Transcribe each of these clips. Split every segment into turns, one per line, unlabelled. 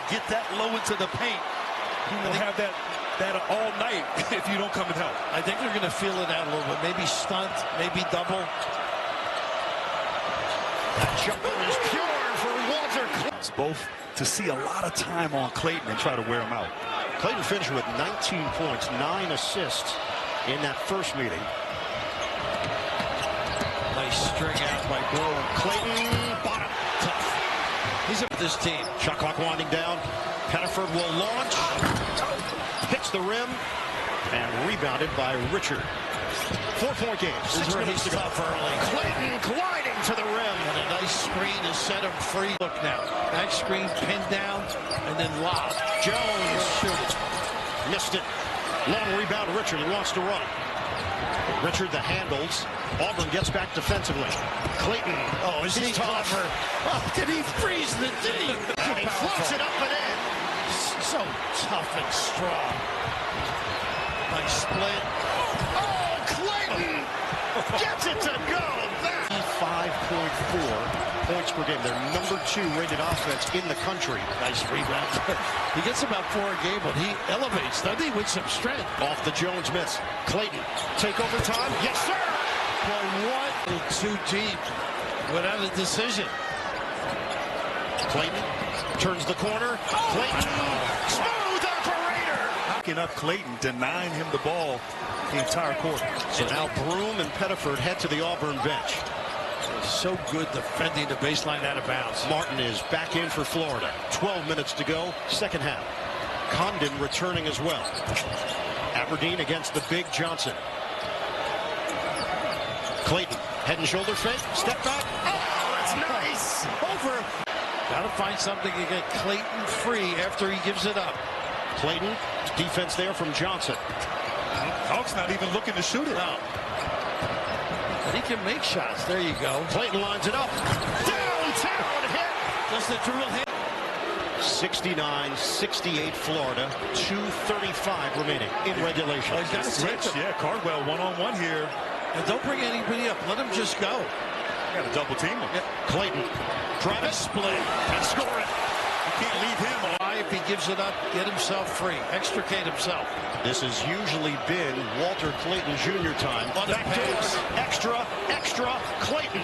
get that low into the paint. You will have that all night if you don't come and help.
I think they're going to feel it out a little bit. Maybe stunt, maybe double.
That jumper is pure for Walter.
Both to see a lot of time on Clayton and try to wear him out.
Clayton finished with 19 points, 9 assists in that first meeting.
Nice string out by Blow.
Clayton, bottom, tough.
He's up with this team.
Shot clock winding down. Pettiford will launch. Hits the rim. And rebounded by Richard. 4-point game. 6 minutes to go.
Early.
Clayton gliding to the rim.
And a nice screen to set him free. Look now. Back screen pinned down and then lob.
Jones
shooting.
Missed it. Long rebound. Richard. He wants to run. Richard the handles. Auburn gets back defensively. Clayton.
Oh, is he tougher? Oh, did he freeze the D?
He floats it up and in.
So tough and strong. Nice split.
Oh, Clayton gets it to go. 5.4 points per game. They're number 2 rated offense in the country.
Nice rebound. He gets about 4 a game, but he elevates, doesn't he, with some strength.
Off the Jones miss. Clayton, take over time. Yes, sir.
Boy, what? Too deep without a decision.
Clayton turns the corner. Clayton, smooth operator.
Knocking up Clayton, denying him the ball the entire quarter.
So now Broom and Pettiford head to the Auburn bench.
So good defending the baseline out of bounds.
Martin is back in for Florida. 12 minutes to go, second half. Condon returning as well. Aberdeen against the big Johnson. Clayton, head and shoulder fake, step back. Oh, that's nice.
Over. Got to find something to get Clayton free after he gives it up.
Clayton, defense there from Johnson.
Hawk's not even looking to shoot it.
No. But he can make shots. There you go.
Clayton lines it up. Downtown hit.
Just a dribble hit.
69-68 Florida. 2:35 remaining in regulation.
Oh, he's got to switch.
Yeah, Cardwell one-on-one here.
And don't bring anybody up. Let him just go.
Got to double team him.
Yeah. Clayton, drive it,
split,
and score it.
You can't leave him on.
If he gives it up, get himself free. Extricate himself.
This has usually been Walter Clayton Jr. time.
Pass.
Extra, Clayton.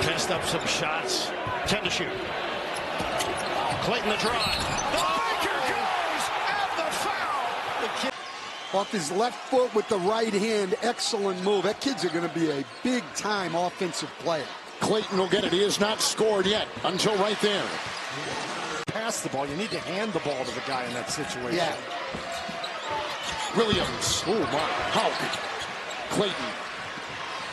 Test up some shots.
10 to shoot. Clayton the drive. The Baker goes and the foul.
The kid
off his left foot with the right hand. Excellent move. That kid's going to be a big-time offensive player.
Clayton will get it. He has not scored yet until right there.
Pass the ball. You need to hand the ball to the guy in that situation.
Yeah.
Williams. Oh, my. Houck. Clayton.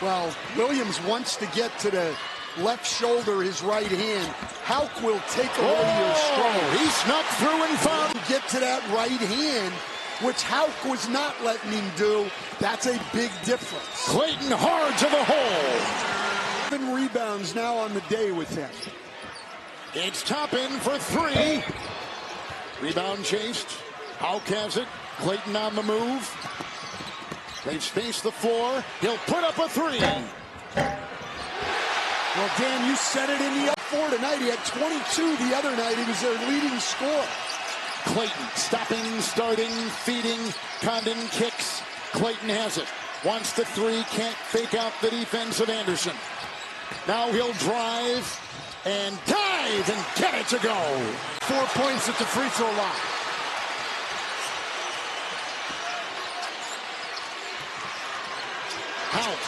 Well, Williams wants to get to the left shoulder, his right hand. Houck will take away your stroke.
He snuck through and found.
Get to that right hand, which Houck was not letting him do. That's a big difference.
Clayton hard to the hole.
7 rebounds now on the day with him.
It's Toppin for 3. Rebound chased. Houck has it. Clayton on the move. They've spaced the floor. He'll put up a 3.
Well, Dan, you said it in the up 4 tonight. He had 22 the other night. He was their leading scorer.
Clayton stopping, starting, feeding. Condon kicks. Clayton has it. Wants the 3. Can't fake out the defense of Anderson. Now he'll drive and dive and get it to go.
4 points at the free throw line.
Houck.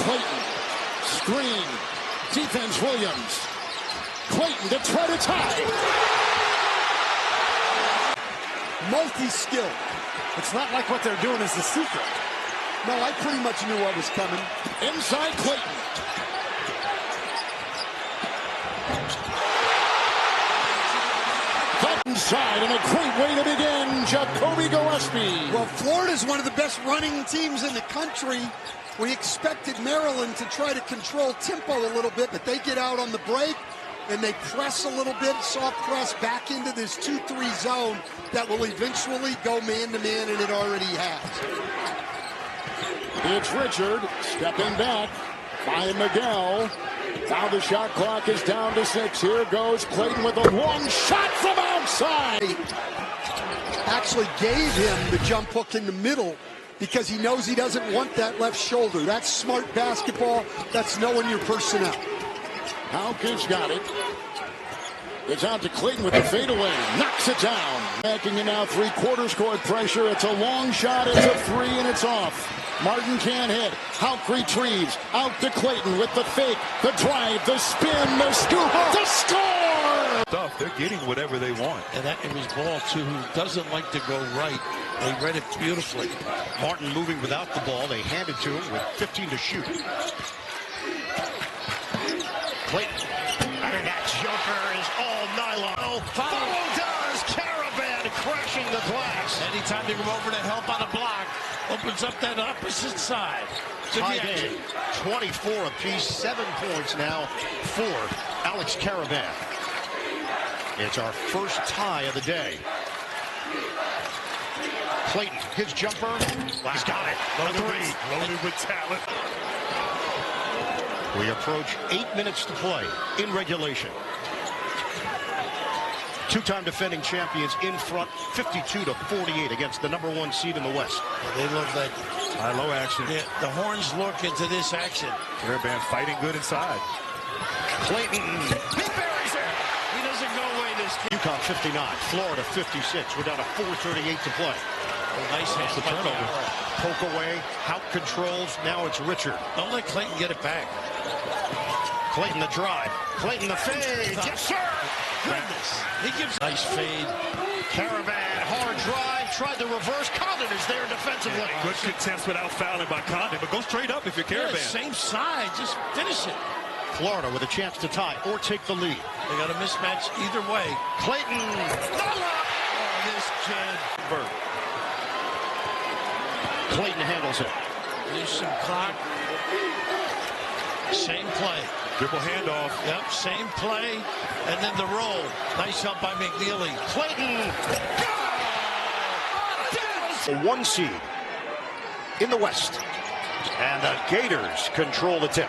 Clayton. Screen. Defense Williams. Clayton to try to tie.
Multi-skill.
It's not like what they're doing is the secret.
No, I pretty much knew what was coming.
Inside Clayton. Inside, and a great way to begin, Jacoby Gillespie.
Well, Florida's one of the best running teams in the country. We expected Maryland to try to control tempo a little bit, but they get out on the break, and they press a little bit, soft press back into this 2-3 zone that will eventually go man-to-man, and it already has.
It's Richard stepping back. by Miguel. Now the shot clock is down to 6. Here goes Clayton with a long shot from outside.
Actually gave him the jump hook in the middle because he knows he doesn't want that left shoulder. That's smart basketball. That's knowing your personnel.
Hawkins got it. It's out to Clayton with the fadeaway. Knocks it down. Backing it now, 3/4 court pressure. It's a long shot. It's a 3 and it's off. Martin can't hit. Houck retrieves. Out to Clayton with the fake, the drive, the spin, the scoop, the score!
They're getting whatever they want.
And that it was ball, too, who doesn't like to go right. They read it beautifully.
Martin moving without the ball. They hand it to him with 15 to shoot. Clayton. And that jumper is all nylon. Oh, follow does Caravan crashing the glass.
Anytime they come over to help on a block, opens up that opposite side.
Tie game, 24 apiece, 7 points now for Alex Caravan. It's our first tie of the day. Clayton, his jumper. Wow. He's got it.
Loaded with talent.
We approach 8 minutes to play in regulation. Two-time defending champions in front, 52-48 against the #1 seed in the West.
They love that
High-low action.
Yeah, the horns look into this action.
Caravan fighting good inside.
Clayton. He buries it. He doesn't go away this game. UConn 59, Florida 56. We're down to 4:38 to play.
Nice hands.
The turnover. Poke away. Houck controls. Now it's Richard.
Don't let Clayton get it back.
Clayton the drive. Clayton the fade. Yes, sir.
Goodness. He gives nice fade.
Caravan, hard drive. Tried to reverse. Condon is there defensively.
Good contest without fouling by Condon, but go straight up if you're Caravan.
Yeah, same side. Just finish it.
Florida with a chance to tie or take the lead.
They got a mismatch either way.
Clayton.
Oh, this kid.
Clayton handles it.
There's some clock. Same play.
Dribble handoff.
Yep, same play. And then the roll. Nice help by McNeely.
Clayton. A 1 seed in the West. And the Gators control the tip.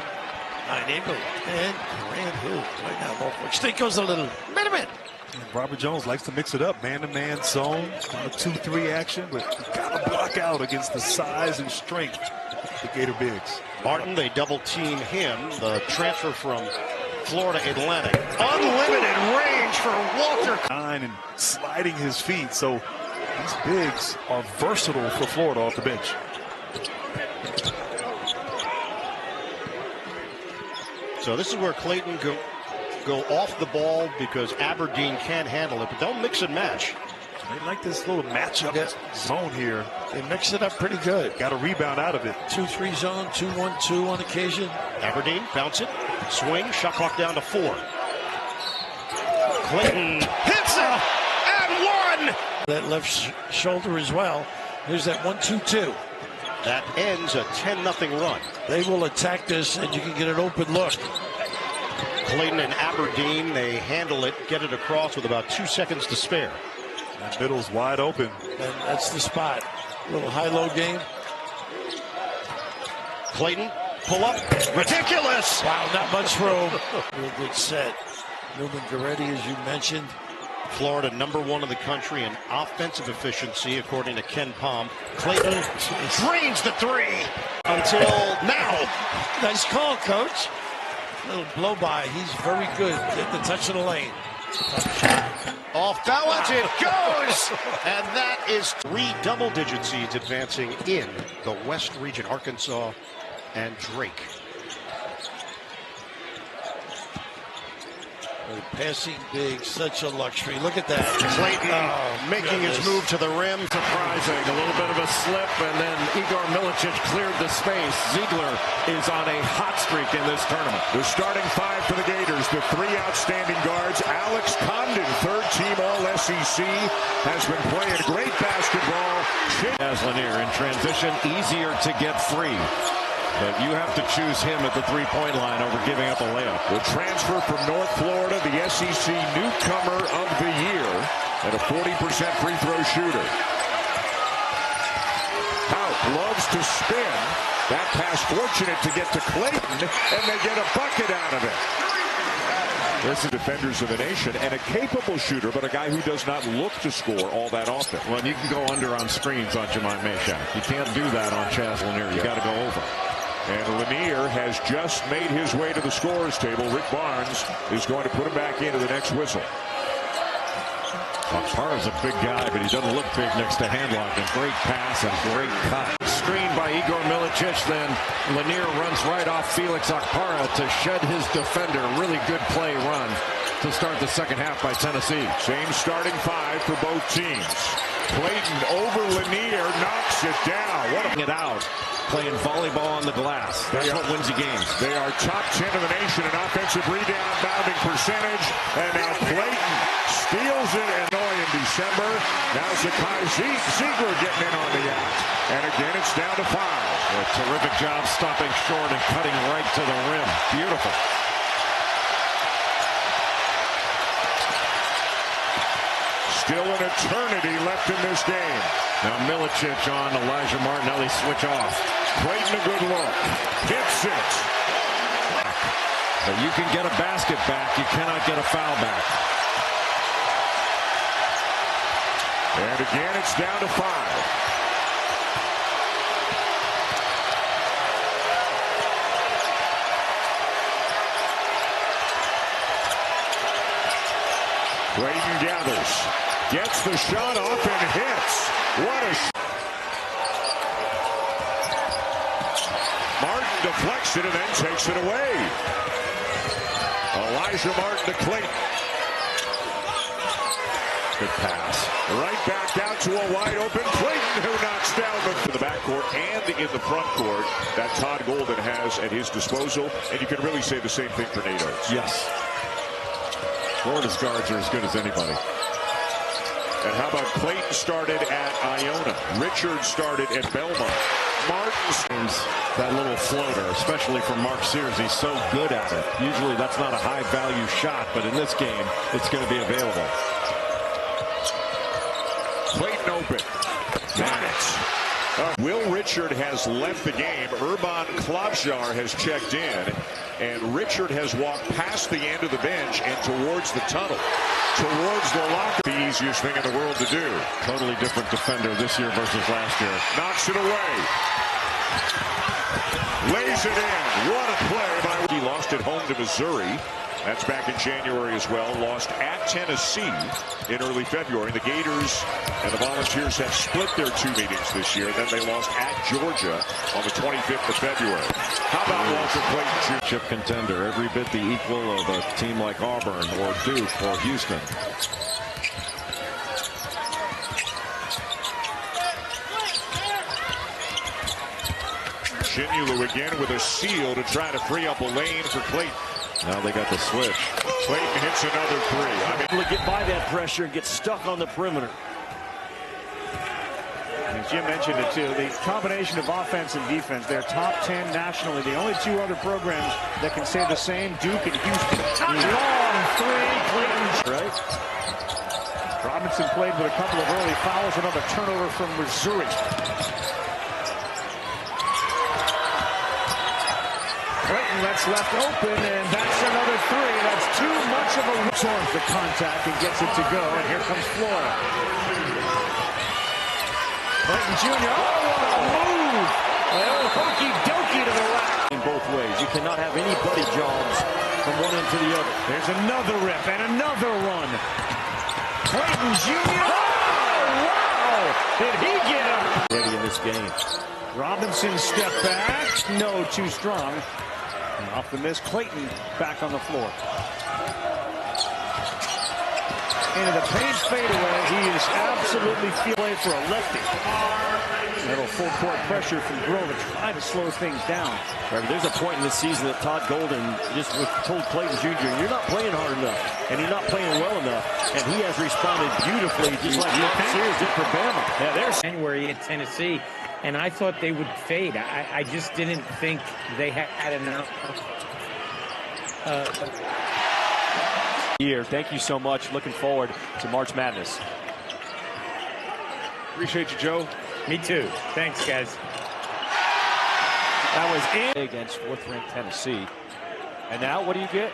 Nine-Eagle and Grant Hill right now. Norfolk State goes a little minute.
Robert Jones likes to mix it up. Man-to-man zone, 2-3 action, but you got to block out against the size and strength of the Gator bigs.
Martin, they double team him. The transfer from Florida Atlantic. Unlimited range for Walter.
And sliding his feet, so these bigs are versatile for Florida off the bench.
So this is where Clayton go off the ball because Aberdeen can't handle it, but don't mix and match.
They like this little matchup zone here.
They mix it up pretty good.
Got a rebound out of it.
2-3 zone, 2-1-2 on occasion.
Aberdeen, bounce it, swing, shot clock down to 4. Clayton hits it, and 1!
That left shoulder as well. There's that 1-2-2.
That ends a 10-0 run.
They will attack this, and you can get an open look.
Clayton and Aberdeen, they handle it, get it across with about 2 seconds to spare.
That middle's wide open.
And that's the spot. Little high-low game.
Clayton, pull up, ridiculous!
Wow, not much room. Real good set. Newman Goretti, as you mentioned.
Florida #1 in the country in offensive efficiency, according to Ken Palm. Clayton drains the 3 until now.
Nice call, Coach. Little blow by. He's very good at the touch of the lane.
Off balance, it goes! And that is 3 double-digit seeds advancing in the West region, Arkansas and Drake.
Passing big, such a luxury. Look at that.
Clayton making his move to the rim.
Surprising, a little bit of a slip, and then Igor Milicic cleared the space. Ziegler is on a hot streak in this tournament.
The starting 5 for the Gators, the 3 outstanding guards. Alex Condon, third-team All-SEC, has been playing great basketball.
As Lanier in transition, easier to get free. But you have to choose him at the three-point line over giving up a layup.
The transfer from North Florida, the SEC newcomer of the year, and a 40% free throw shooter. Out. loves to spin. That pass fortunate to get to Clayton, and they get a bucket out of it. This is defenders of the nation and a capable shooter, but a guy who does not look to score all that often.
Well, you can go under on screens on Jemai Meshack. You can't do that on Chaz Lanier. You got to go over.
And Lanier has just made his way to the scorer's table. Rick Barnes is going to put him back into the next whistle.
Akpara's a big guy, but he doesn't look big next to Handlock. A great pass and great cut. Screen by Igor Milicic. Then Lanier runs right off Felix Akpara to shed his defender. Really good play run to start the second half by Tennessee.
Same starting five for both teams. Clayton over Lanier, knocks it down.
It out. Playing volleyball on the glass. That's what wins you games.
They are top 10 in the nation in offensive rebound bounding percentage. And now Clayton steals it and in December. Now Zakai Ziegler getting in on the act. And again, it's down to 5.
A terrific job stopping short and cutting right to the rim. Beautiful.
Still an eternity left in this game.
Now Milicic on Elijah Martinelli, switch off.
Clayton a good look. Hits it.
But you can get a basket back. You cannot get a foul back.
And again, it's down to 5. Clayton gathers. Gets the shot off and hits. What a shot. Martin deflects it and then takes it away. Elijah Martin to Clayton.
Good pass.
Right back out to a wide open Clayton, who knocks down the backcourt and in the front court that Todd Golden has at his disposal. And you can really say the same thing for Nate Oates.
Yes. Florida's guards are as good as anybody.
And how about Clayton started at Iona? Richard started at Belmont. Martin's
that little floater, especially from Mark Sears. He's so good at it. Usually that's not a high value shot, but in this game, it's going to be available.
Clayton open. Got it. Will Richard has left the game. Urban Klobjar has checked in. And Richard has walked past the end of the bench and towards the tunnel. Towards the locker. The easiest thing in the world to do.
Totally different defender this year versus last year.
Knocks it away. Lays it in. What a play by. He lost at home to Missouri. That's back in January as well. Lost at Tennessee in early February. The Gators and the Volunteers have split their 2 meetings this year. Then they lost at Georgia on the 25th of February. How about Walter Clayton?
Chip contender, every bit the equal of a team like Auburn or Duke or Houston.
Shinulu again with a seal to try to free up a lane for Clayton.
Now they got the switch.
Clayton hits another 3.
Able to get by that pressure and get stuck on the perimeter.
As Jim mentioned it too, the combination of offense and defense, they're top 10 nationally. The only 2 other programs that can say the same, Duke and Houston. Long 3, Clayton. Right? Robinson played with a couple of early fouls, another turnover from Missouri. Clayton lets left open, and that's another 3. That's too much of a absorbs the contact and gets it to go. And here comes Florida. Clayton Jr. Oh, what a move! Hokey dokey to the rack.
In both ways, you cannot have any buddy jobs from one end to the other.
There's another rip and another run. Clayton Jr. Oh, wow! Did he get up?
Ready in this game.
Robinson step back. No, too strong. And off the miss, Clayton back on the floor. Into the paint fadeaway. He is absolutely feeling for a lefty. Little full court pressure from Grove to try to slow things down.
Right, there's a point in the season that Todd Golden just told Clayton Jr., you're not playing hard enough, and you're not playing well enough, and he has responded beautifully, just like Mark Sears did for Bama.
Yeah, there's January at Tennessee, and I thought they would fade. I just didn't think they had enough.
Thank you so much. Looking forward to March Madness.
Appreciate you, Joe.
Me too. Thanks, guys.
That was in against 4th-ranked Tennessee. And now what do you get?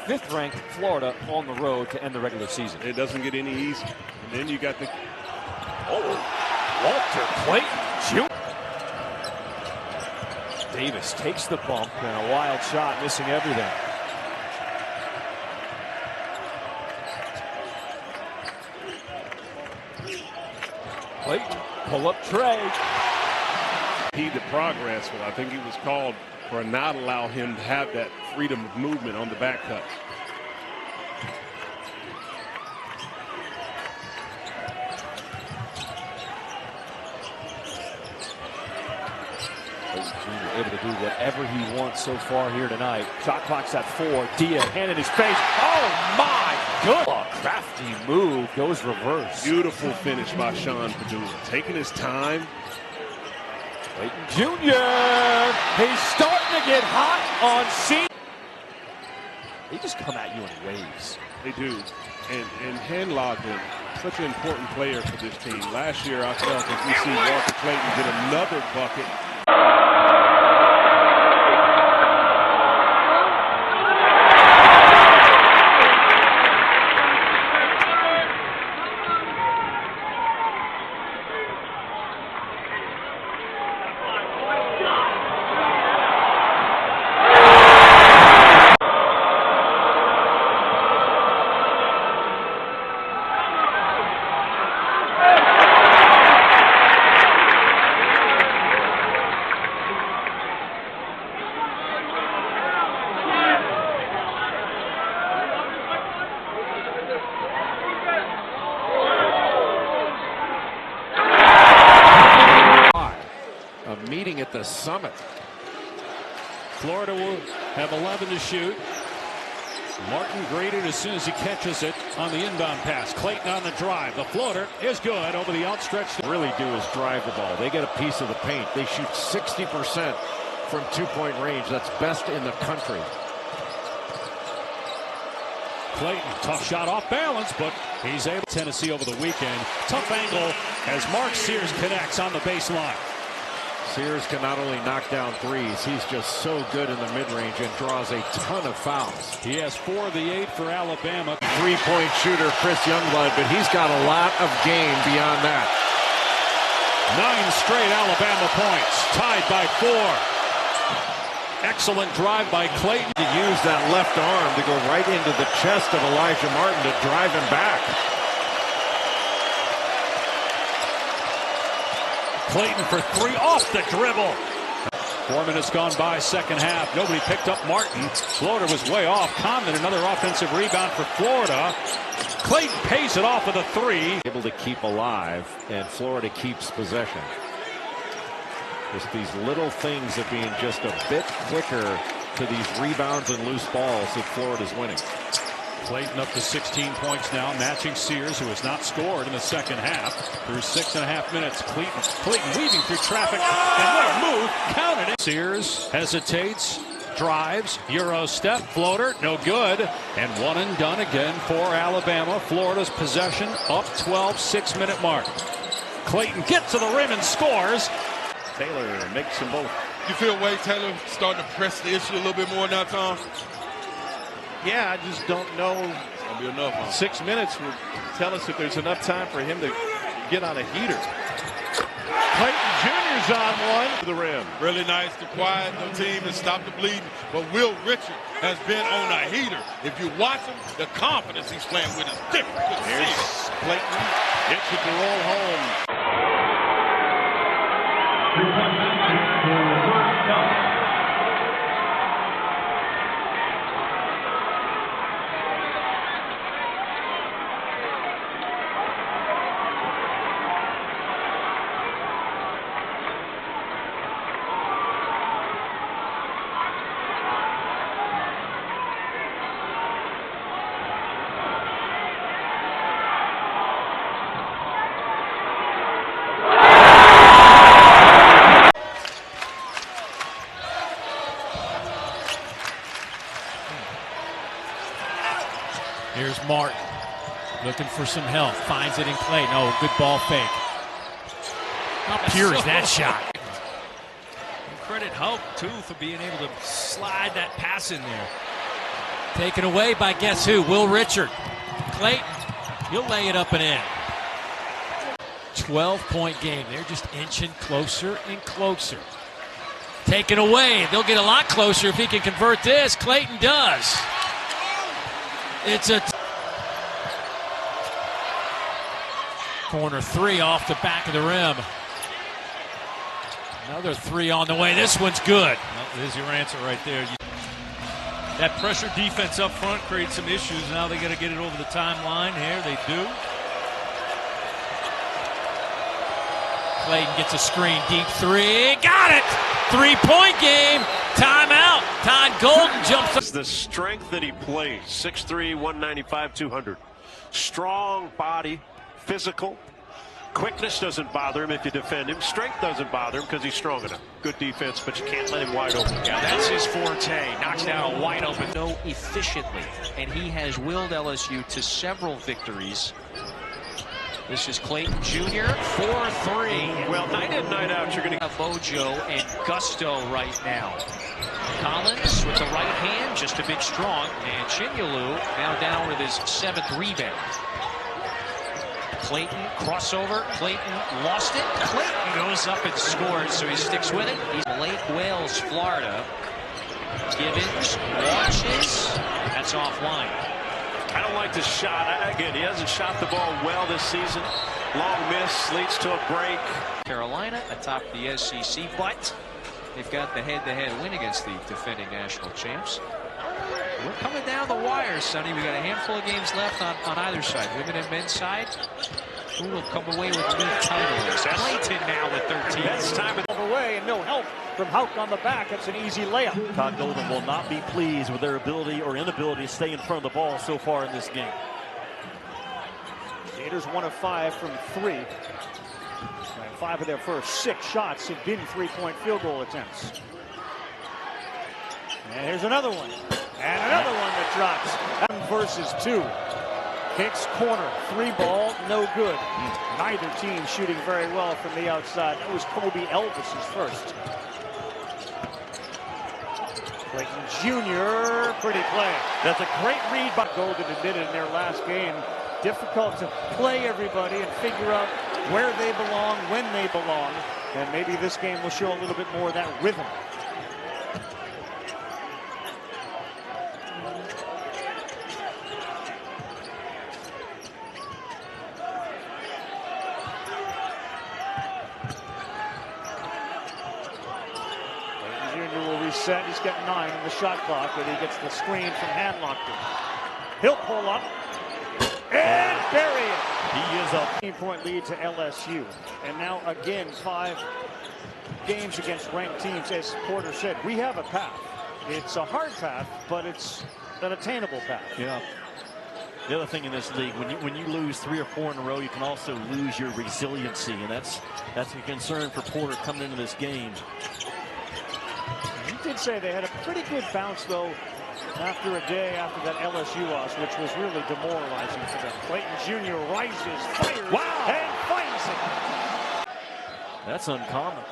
5th-ranked Florida on the road to end the regular season.
It doesn't get any easier. And then you got the...
Walter Clayton Jr. Davis takes the bump and a wild shot, missing everything. Clayton, pull up Trey.
The progress, but I think he was called for not allow him to have that freedom of movement on the back cut.
Jr. able to do whatever he wants so far here tonight. Shot clock's at 4. Dia, hand in his face. Oh my good! A crafty move, goes reverse.
Beautiful finish by Sean Padula, taking his time.
Clayton Jr. He's starting to get hot on C. They just come at you in waves.
They do. And Handlogden, such an important player for this team. Last year, I felt as we see Walter Clayton get another bucket.
Meeting at the summit.
Florida will have 11 to shoot. Martin graded as soon as he catches it on the inbound pass. Clayton on the drive. The floater is good over the outstretched.
Really do is drive the ball. They get a piece of the paint. They shoot 60% from 2-point range. That's best in the country.
Clayton, tough shot off balance, but he's able. Tennessee over the weekend. Tough angle as Mark Sears connects on the baseline.
Sears can not only knock down threes, he's just so good in the mid-range and draws a ton of fouls.
He has 4 of the 8 for Alabama.
Three-point shooter Chris Youngblood, but he's got a lot of game beyond that.
9 straight Alabama points, tied by 4. Excellent drive by Clayton.
To use that left arm to go right into the chest of Elijah Martin to drive him back.
Clayton for 3 off the dribble. 4 minutes gone by, second half. Nobody picked up Martin. Florida was way off. Condon, another offensive rebound for Florida. Clayton pays it off with a 3.
Able to keep alive, and Florida keeps possession. Just these little things of being just a bit quicker to these rebounds and loose balls that Florida's winning.
Clayton up to 16 points now, matching Sears, who has not scored in the second half. Through 6.5 minutes, Clayton weaving through traffic, and what a move, counted it. Sears hesitates, drives, Euro step, floater, no good, and one and done again for Alabama. Florida's possession up 12, 6-minute mark. Clayton gets to the rim and scores.
Taylor makes them both.
You feel Wade Taylor starting to press the issue a little bit more now, Tom?
Yeah, I just don't know.
That'll be enough, huh?
6 minutes will tell us if there's enough time for him to get on a heater. Clayton Jr.'s on one to the rim.
Really nice to quiet the team and stop the bleeding. But Will Richard has been on a heater. If you watch him, the confidence he's playing with is different.
Here's Clayton. Gets it to roll home.
Here's Martin, looking for some help, finds it in Clayton. Oh, good ball fake.
How pure is that shot?
Credit Hulk, too, for being able to slide that pass in there.
Taken away by guess who? Will Richard. Clayton, he'll lay it up and in. 12-point game. They're just inching closer and closer. Taken away. They'll get a lot closer if he can convert this. Clayton does. It's a corner three off the back of the rim. Another three on the way. This one's good.
Well, there's your answer right there. That pressure defense up front creates some issues. Now they got to get it over the timeline here. They do.
Clayton gets a screen, deep three. Got it! 3-point game. Timeout. Todd Golden jumps up.
The strength that he plays. 6'3", 195, 200. Strong body, physical. Quickness doesn't bother him if you defend him. Strength doesn't bother him because he's strong enough. Good defense, but you can't let him wide open.
Yeah, that's his forte. Knocks down a wide open. So efficiently, and he has willed LSU to several victories. This is Clayton Jr. 4-3.
Well, night in, night out, you're going to
have mojo and gusto right now. Collins with the right hand, just a bit strong. And Chinyelu now down with his 7th rebound. Clayton, crossover. Clayton lost it. Clayton goes up and scores, so he sticks with it. He's Lake Wales, Florida. Gibbons watches. That's offline.
I don't like the shot. Again, he hasn't shot the ball well this season. Long miss leads to a break.
Carolina atop the SEC, but they've got the head-to-head win against the defending national champs. We're coming down the wire, Sonny. We got a handful of games left on either side. Women and men's side. Who will come away with league titles? Clayton now with 13.
That's time away and no help from Houck on the back. It's an easy layup.
Todd Golden will not be pleased with their ability or inability to stay in front of the ball so far in this game.
Gators 1 of 5 from 3. And 5 of their first 6 shots have been 3-point field goal attempts. And here's another one. And another one that drops. Versus 2. Hicks corner. 3 ball. No good. Neither team shooting very well from the outside. That was Kobe Elvis's first. Clayton Jr. Pretty play.
That's a great read by
Golden admitted in their last game. Difficult to play everybody and figure out where they belong, when they belong. And maybe this game will show a little bit more of that rhythm. Reset. He's got 9 in the shot clock, and he gets the screen from Handlockton. He'll pull up and bury it.
He is up.
15-point lead to LSU. And now again, 5 games against ranked teams. As Porter said, we have a path. It's a hard path, but it's an attainable path.
Yeah. The other thing in this league, when you lose 3 or 4 in a row, you can also lose your resiliency, and that's a concern for Porter coming into this game.
He did say they had a pretty good bounce, though, after a day after that LSU loss, which was really demoralizing for them. Clayton Jr. rises, fires, and finds it.
That's uncommon.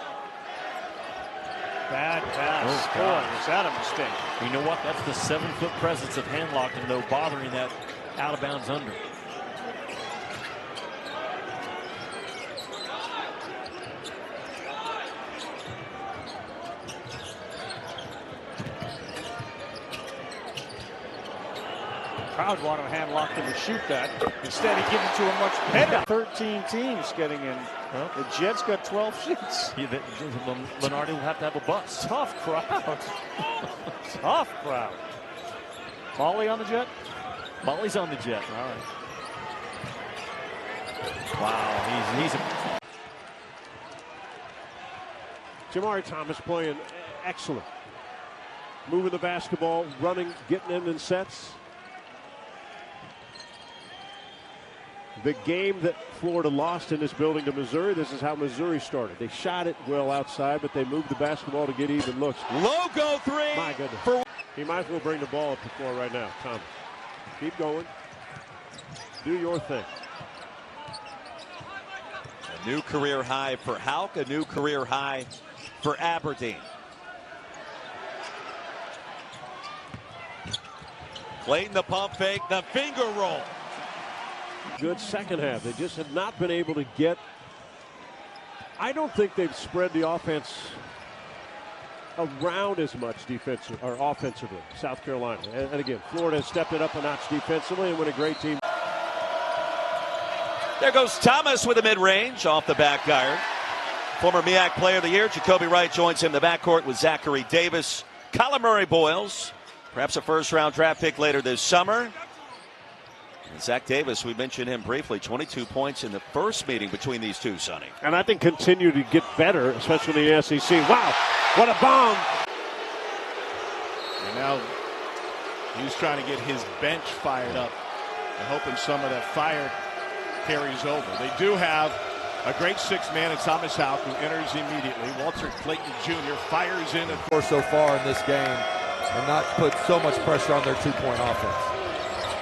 Bad pass.
Oh,
boy, was that a mistake.
You know what? That's the 7-foot presence of Handlockton, though, bothering that out-of-bounds under.
Crowd wanted Handlockton to shoot that. Instead, he gave it to a much better. 13 teams getting in. Well, the Jets got 12 shoots.
Lenardi will have to have a bus.
Tough crowd. Tough crowd. Molly on the Jet?
Molly's on the Jet. All right. Wow, he's a...
Jamari Thomas playing excellent. Moving the basketball, running, getting in sets. The game that Florida lost in this building to Missouri, this is how Missouri started. They shot it well outside, but they moved the basketball to get even looks.
Logo 3.
My goodness. He might as well bring the ball up the floor right now, Thomas. Keep going. Do your thing.
New career high for Houck, a new career high for Aberdeen. Clayton the pump fake, the finger roll.
Good second half. They just have not been able to get. I don't think they've spread the offense around as much defensive or offensively, South Carolina. And again, Florida has stepped it up a notch defensively and with a great team.
There goes Thomas with a mid-range off the back iron. Former MEAC Player of the Year, Jacoby Wright joins him in the backcourt with Zachary Davis. Colin Murray Boyles, perhaps a first-round draft pick later this summer. And Zach Davis, we mentioned him briefly, 22 points in the first meeting between these two, Sonny.
And I think continue to get better, especially in the SEC. Wow, what a bomb.
And now he's trying to get his bench fired up and hoping some of that fire carries over. They do have a great sixth man in Thomas Houck, who enters immediately. Walter Clayton Jr. fires in.
So far in this game and not put so much pressure on their two-point offense.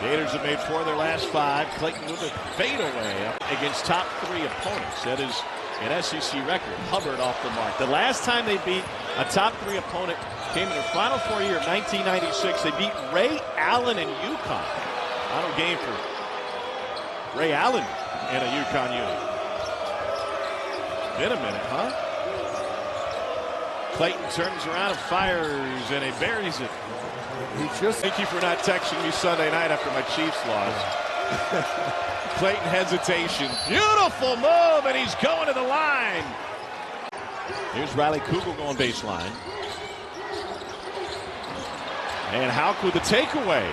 Gators have made 4 of their last 5. Clayton with a fadeaway against top 3 opponents. That is an SEC record. Hubbard off the mark. The last time they beat a top 3 opponent came in their Final Four year of 1996. They beat Ray Allen and UConn. Final game for Ray Allen in a UConn unit. Been a minute, huh? Clayton turns around and fires, and he buries it. Thank you for not texting me Sunday night after my Chiefs loss. Clayton hesitation. Beautiful move, and he's going to the line. Here's Riley Kugel going baseline. And Houck with the takeaway.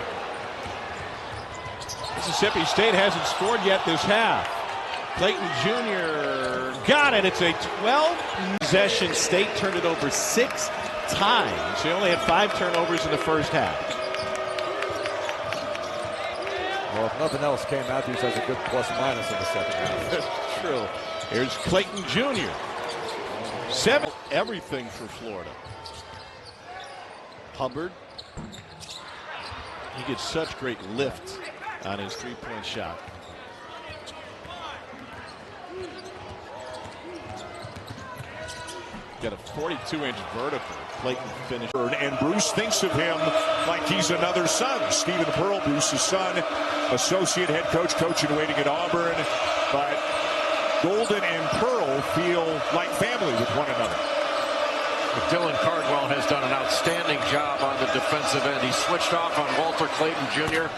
Mississippi State hasn't scored yet this half. Clayton Jr. got it. It's a 12 possession. State turned it over 6 times. They only had 5 turnovers in the first half.
Well, if nothing else, Cam Matthews has a good plus-minus in the second half.
That's true. Here's Clayton Jr. 7. Everything for Florida. Hubbard. He gets such great lift on his three-point shot. Got a 42-inch vertical. Clayton finished.
And Bruce thinks of him like he's another son. Stephen Pearl, Bruce's son, associate head coach, coaching and waiting at Auburn. But Golden and Pearl feel like family with one another.
Dylan Cardwell has done an outstanding job on the defensive end. He switched off on Walter Clayton Jr.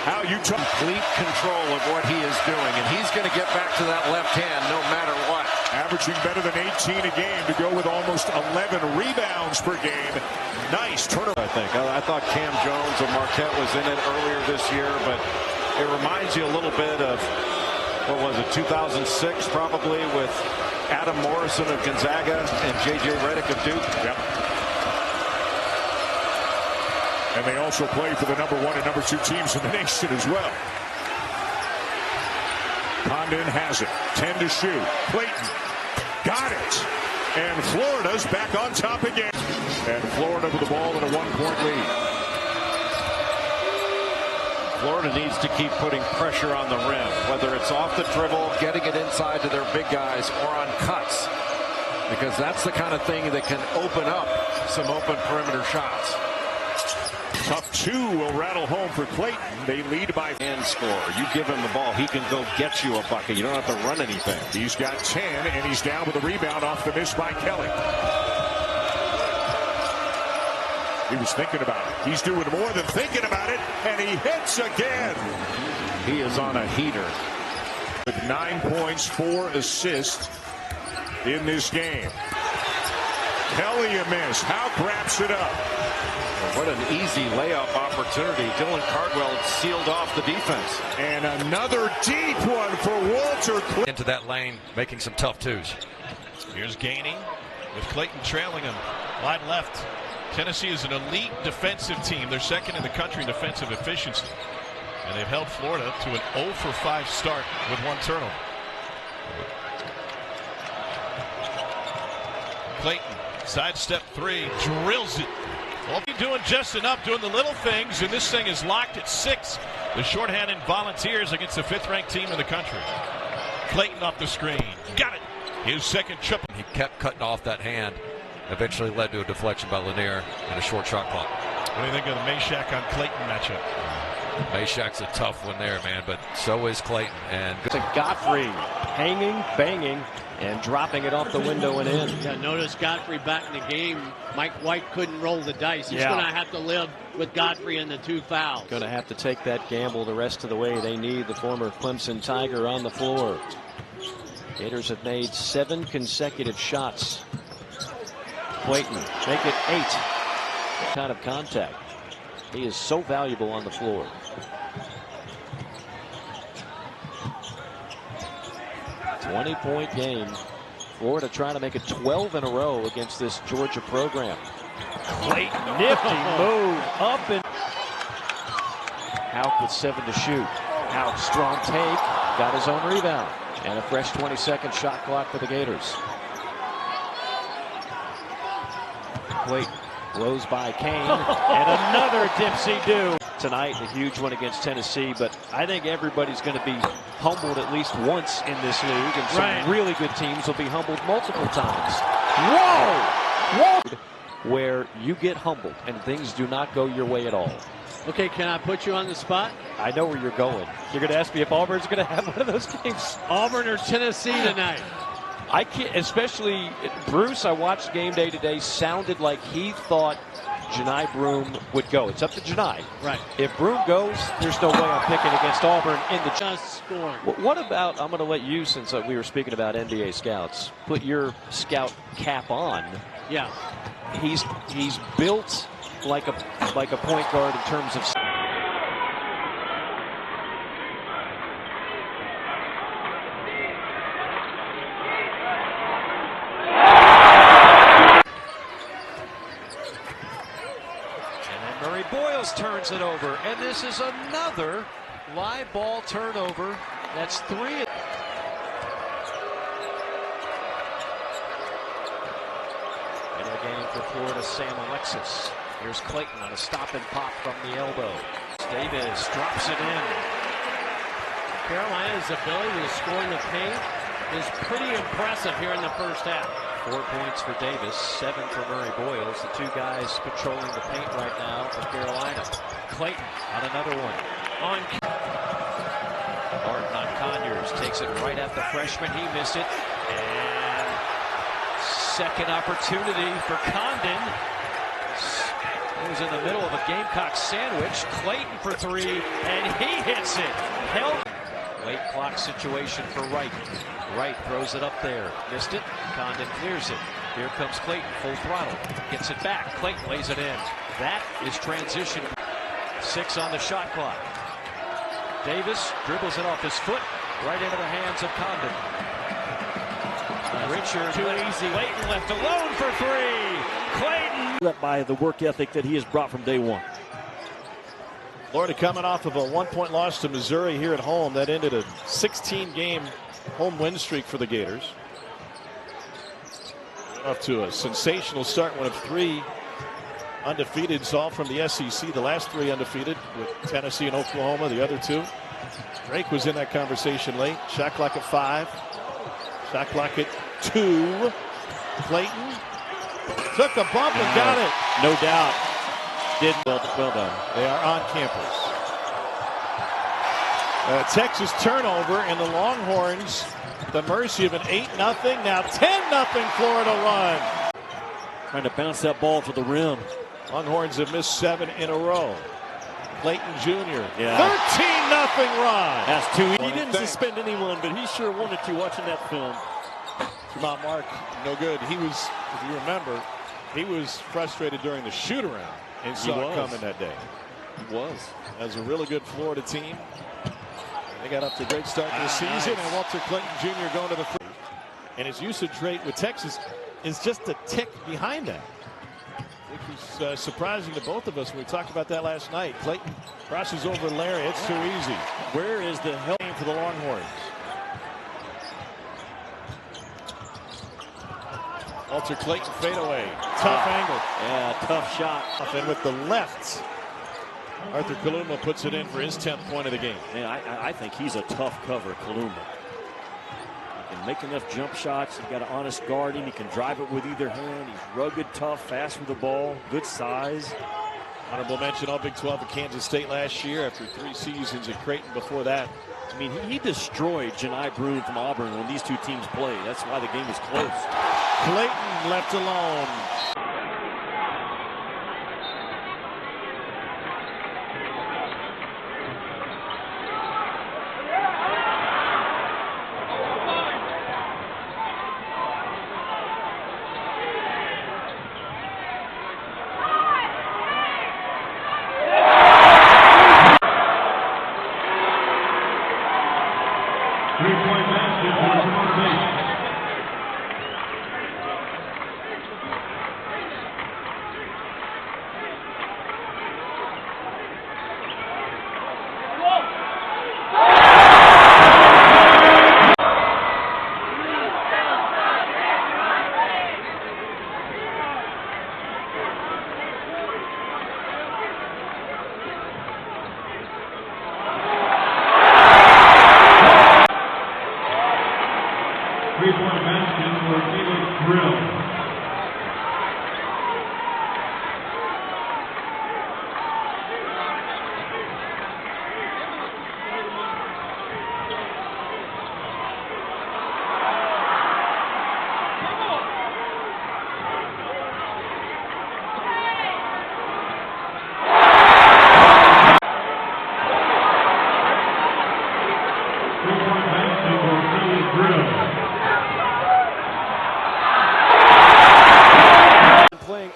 How you
complete control of what he is doing, and he's going to get back to that left hand no matter what.
Averaging better than 18 a game to go with almost 11 rebounds per game. Nice turnover.
I think. I thought Cam Jones of Marquette was in it earlier this year, but it reminds you a little bit of, what was it, 2006 probably, with Adam Morrison of Gonzaga and J.J. Redick of Duke.
Yep. And they also play for the number 1 and number 2 teams in the nation as well. Condon has it. 10 to shoot. Clayton got it. And Florida's back on top again. And Florida with the ball in a 1-point lead.
Florida needs to keep putting pressure on the rim, whether it's off the dribble, getting it inside to their big guys, or on cuts, because that's the kind of thing that can open up some open perimeter shots.
Tough 2 will rattle home for Clayton. They lead by
and score. You give him the ball, he can go get you a bucket. You don't have to run anything.
He's got 10, and he's down with a rebound off the miss by Kelly. He was thinking about it. He's doing more than thinking about it, and he hits again.
He is on a heater.
With 9 points, 4 assists in this game. Kelly a miss. Houck wraps it up.
What an easy layup opportunity. Dylan Cardwell sealed off the defense.
And another deep one for Walter.
Into that lane, making some tough twos.
Here's Gainey with Clayton trailing him. Wide left. Tennessee is an elite defensive team. They're second in the country in defensive efficiency. And they've held Florida to an 0 for 5 start with 1 turnover. Clayton, sidestep 3, drills it. Well, doing just enough, doing the little things, and this thing is locked at 6. The shorthanded Volunteers against the 5th-ranked team in the country. Clayton off the screen. Got it. His second triple.
He kept cutting off that hand. Eventually led to a deflection by Lanier and a short shot clock.
What do you think of the Meshack on Clayton matchup?
Meshack's a tough one there, man, but so is Clayton. And
to Godfrey, hanging, banging, and dropping it off the window and in.
Yeah, notice Godfrey back in the game. Mike White couldn't roll the dice. He's going to have to live with Godfrey and the 2 fouls.
Going to have to take that gamble the rest of the way. They need the former Clemson Tiger on the floor. Gators have made 7 consecutive shots. Clayton, make it 8. Kind of contact. He is so valuable on the floor. $20-point game. Florida trying to make it 12 in a row against this Georgia program. Clayton, nifty move up and Houck with 7 to shoot. Houck, strong take, got his own rebound, and a fresh 20-second shot clock for the Gators. Clayton blows by Kane, and another dipsy-do. Tonight, a huge one against Tennessee, but I think everybody's going to be humbled at least once in this league, and some really good teams will be humbled multiple times. Whoa! Whoa! Where you get humbled, and things do not go your way at all.
Okay, can I put you on the spot?
I know where you're going. You're going to ask me if Auburn's going to have one of those games.
Auburn or Tennessee tonight?
I can't, especially Bruce, I watched game day today, sounded like he thought Janai Broome would go. It's up to Janai.
Right.
If Broome goes, there's no way I'm picking against Auburn in the
just scoring.
What about, I'm going to let you, since we were speaking about NBA scouts, put your scout cap on.
Yeah.
He's built like a point guard in terms of turns it over, and this is another live ball turnover. That's 3. In the game for Florida, Sam Alexis. Here's Clayton on a stop and pop from the elbow. Davis drops it in.
Carolina's ability to score in the paint is pretty impressive here in the first half.
4 points for Davis, 7 for Murray Boyles. The 2 guys controlling the paint right now for Carolina. Clayton on another one. Martin on Conyers takes it right at the freshman. He missed it. And second opportunity for Condon. He was in the middle of a Gamecock sandwich. Clayton for 3, and he hits it. Held. Late clock situation for Wright. Wright throws it up there. Missed it. Condon clears it. Here comes Clayton, full throttle. Gets it back. Clayton lays it in. That is transition. 6 on the shot clock. Davis dribbles it off his foot right into the hands of Condon. Richard, too easy. Clayton left alone for 3. Clayton.
By the work ethic that he has brought from day one.
Florida coming off of a 1-point loss to Missouri here at home. That ended a 16-game home win streak for the Gators. Off to a sensational start, one of 3 undefeateds, all from the SEC. The last 3 undefeated with Tennessee and Oklahoma, the other 2. Drake was in that conversation late. Shot clock at 5. Shot clock at 2. Clayton took a bump and got it.
No doubt. Didn't well done.
They are on campus. Texas turnover, and the Longhorns, the mercy of an 8-0, now 10-0 Florida run.
Trying to bounce that ball to the rim.
Longhorns have missed 7 in a row. Clayton Jr.
Yeah.
13-0 run.
That's too. He didn't suspend anyone, but he sure wanted to watching that film.
Jamal Mark, no good. He was, if you remember, he was frustrated during the shoot-around and saw it coming that day.
He was.
That was a really good Florida team. They got up to a great start to the season, and Walter Clayton Jr. going to the free. And his usage rate with Texas is just a tick behind that, which was surprising to both of us when we talked about that last night. Clayton crosses over Larry. It's too easy.
Where is the help
for the Longhorns? Walter Clayton fadeaway. Tough angle.
Yeah, tough shot.
And with the left, Arthur Kaluma puts it in for his 10th point of the game.
Man, I think he's a tough cover, Kaluma.
can make enough jump shots. He's got an honest guard him. He can drive it with either hand. He's rugged, tough, fast with the ball, good size.
Honorable mention all Big 12 at Kansas State last year after 3 seasons at Clayton before that.
I mean, he destroyed Janai Broome from Auburn when these two teams played. That's why the game was close.
Clayton left alone.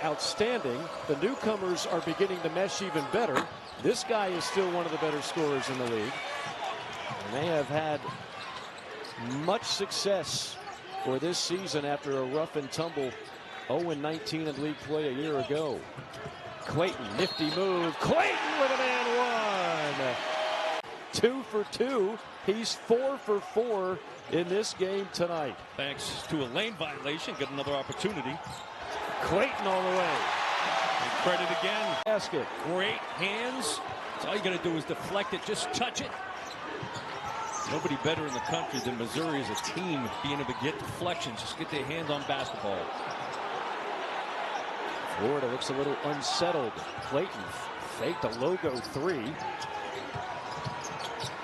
Outstanding. The newcomers are beginning to mesh even better. This guy is still one of the better scorers in the league. And they have had much success for this season after a rough and tumble 0-19 in league play a year ago. Clayton, nifty move. Clayton with an and one. 2 for 2. He's 4 for 4 in this game tonight.
Thanks to a lane violation, get another opportunity.
Clayton all the way.
And credit again.
Basket.
Great hands. That's all you got to do is deflect it. Just touch it. Nobody better in the country than Missouri as a team being able to get deflections. Just get their hands on basketball.
Florida looks a little unsettled. Clayton faked a logo 3.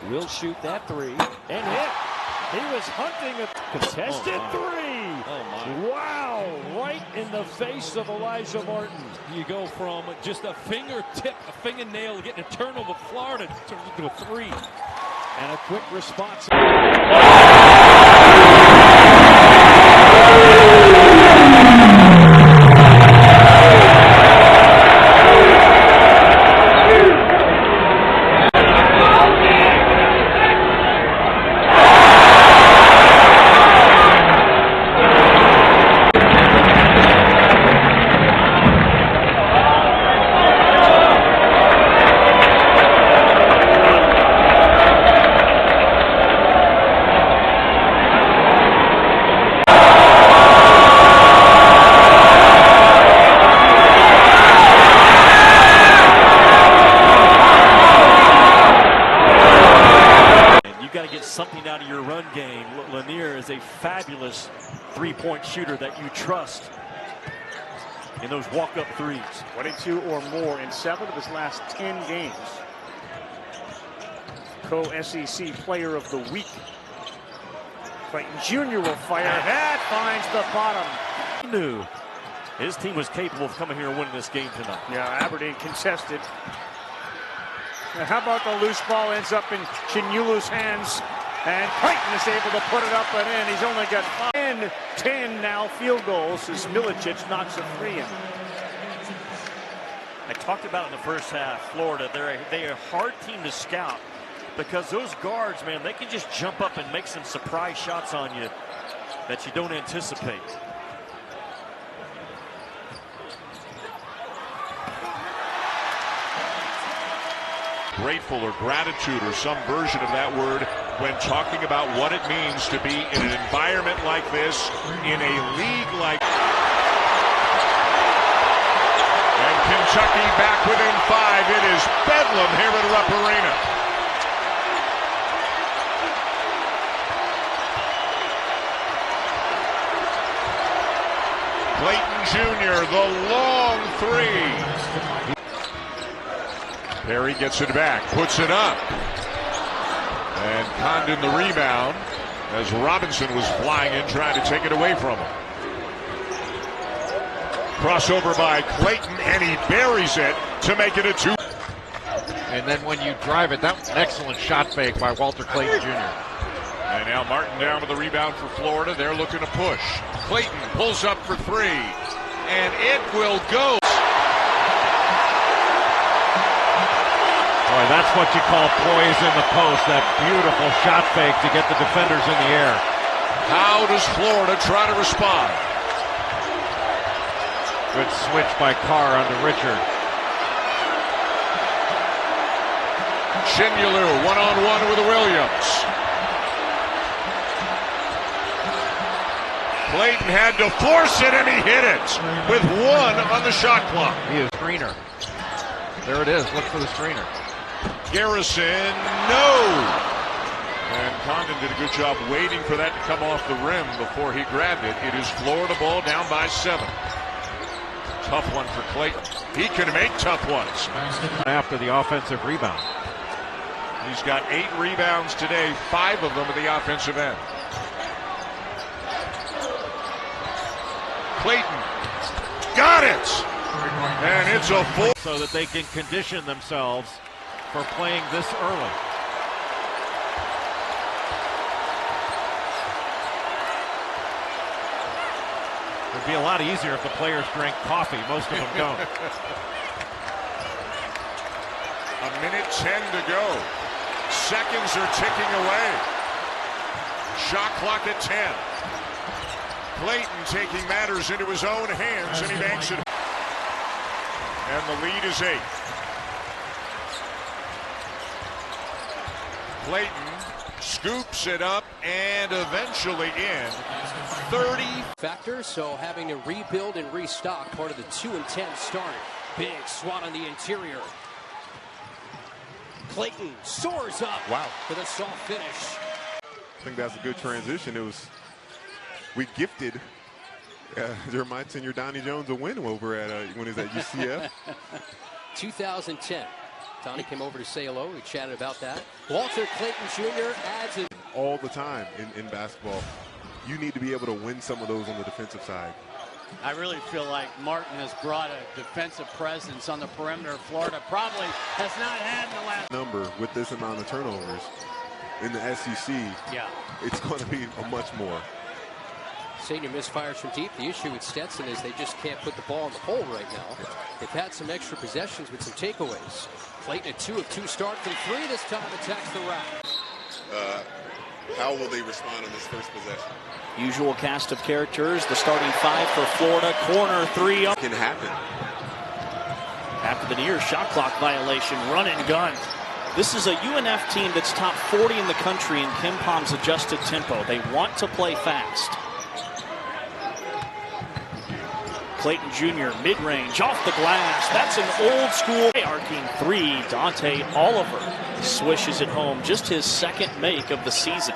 Will shoot that 3 and hit. He was hunting a contested 3.
Oh my.
Wow, right in the face of Elijah Martin.
You go from just a fingertip, a fingernail, getting a turnover. Florida turns into a 3.
And a quick response. Something out of your run game. Lanier is a fabulous three-point shooter that you trust in those walk-up threes.
22 or more in 7 of his last 10 games. Co-SEC Player of the Week. Clayton Jr. will fire. That finds the bottom.
He knew his team was capable of coming here and winning this game tonight.
Yeah, Aberdeen contested. Now, how about the loose ball ends up in Chinulu's hands? And Clayton is able to put it up and in. He's only got 10 now field goals as Milicic knocks a 3 in.
I talked about in the first half, Florida, they're a hard team to scout because those guards, man, they can just jump up and make some surprise shots on you that you don't anticipate.
Grateful or gratitude or some version of that word when talking about what it means to be in an environment like this, in a league like. And Kentucky back within 5. It is bedlam here at Rupp Arena. Jr., the long three. Perry gets it back, puts it up. And Condon the rebound as Robinson was flying in trying to take it away from him. Crossover by Clayton, and he buries it to make it a 2.
And then when you drive it, that was an excellent shot fake by Walter Clayton Jr.
And now Martin down with the rebound for Florida. They're looking to push. Clayton pulls up for 3, and it will go.
Boy, that's what you call poise in the post, that beautiful shot fake to get the defenders in the air.
How does Florida try to respond?
Good switch by Carr onto Richard.
Shinyulu one-on-one with Williams. Clayton had to force it, and he hit it with 1 on the shot clock.
He is screener. There it is. Look for the screener.
Garrison, no! And Condon did a good job waiting for that to come off the rim before he grabbed it. It is Florida ball down by 7. Tough one for Clayton. He can make tough ones.
After the offensive rebound.
He's got 8 rebounds today, 5 of them at the offensive end. Clayton got it! And it's a full.
So that they can condition themselves for playing this early. It'd be a lot easier if the players drank coffee. Most of them don't.
1:10 to go. Seconds are ticking away. Shot clock at 10. Clayton taking matters into his own hands, and he banks it. And the lead is 8. Clayton scoops it up and eventually in. 30
factor, so having to rebuild and restock part of the 2-10 start. Big swat on the interior. Clayton soars up.
Wow.
For the soft finish.
I think that's a good transition. We gifted during my tenure Donnie Jones a win over at when he was at UCF.
2010. Donnie came over to say hello. We chatted about that. Walter Clayton Jr. adds it.
All the time in basketball, you need to be able to win some of those on the defensive side.
I really feel like Martin has brought a defensive presence on the perimeter. Florida probably has not had in the last
number with this amount of turnovers in the SEC.
Yeah,
it's going to be a much more.
Senior misfires from deep. The issue with Stetson is they just can't put the ball in the hole right now. They've had some extra possessions with some takeaways. Clayton a 2 of 2 start from 3 this time, attacks the rack.
How will they respond on this first possession?
Usual cast of characters. The starting 5 for Florida. Corner 3.
Can happen.
After the near shot clock violation, run and gun. This is a UNF team that's top 40 in the country in Kim Palm's adjusted tempo. They want to play fast. Clayton Jr. mid-range off the glass. That's an old school arcing 3. Dante Oliver swishes it home. Just his second make of the season.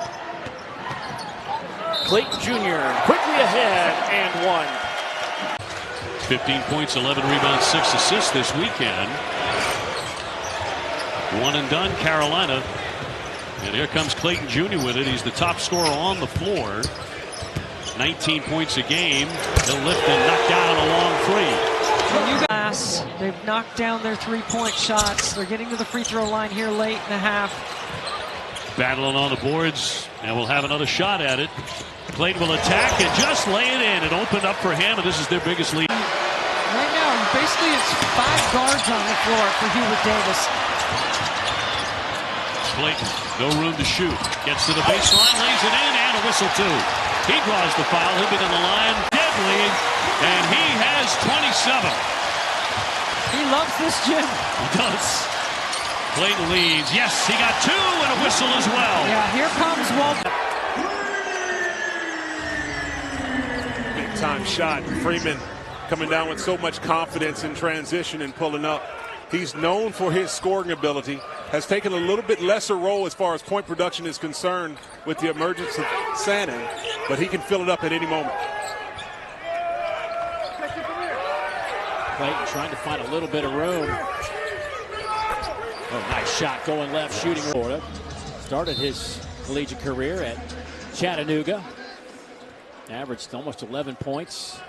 Clayton Jr. quickly ahead and 1.
15 points, 11 rebounds, 6 assists this weekend. One and done, Carolina. And here comes Clayton Jr. with it. He's the top scorer on the floor. 19 points a game. He'll lift and knock down a long 3.
They've knocked down their 3-point shots. They're getting to the free throw line here late in the half.
Battling on the boards, and we'll have another shot at it. Clayton will attack and just lay it in. It opened up for him, and this is their biggest lead.
Right now, basically it's 5 guards on the floor for Hubert Davis.
Clayton, no room to shoot. Gets to the baseline, lays it in, and a whistle too. He draws the foul. He'll be to the line. Dead lead, and he has 27.
He loves this gym.
He does. Clayton leads. Yes, he got 2 and a whistle as well.
Yeah, here comes Walter.
Big time shot. Freeman coming down with so much confidence in transition and pulling up. He's known for his scoring ability. Has taken a little bit lesser role as far as point production is concerned with the emergence of Sannon, but he can fill it up at any moment.
Clayton trying to find a little bit of room. Oh, nice shot going left, shooting. Florida started his collegiate career at Chattanooga. Averaged almost 11 points,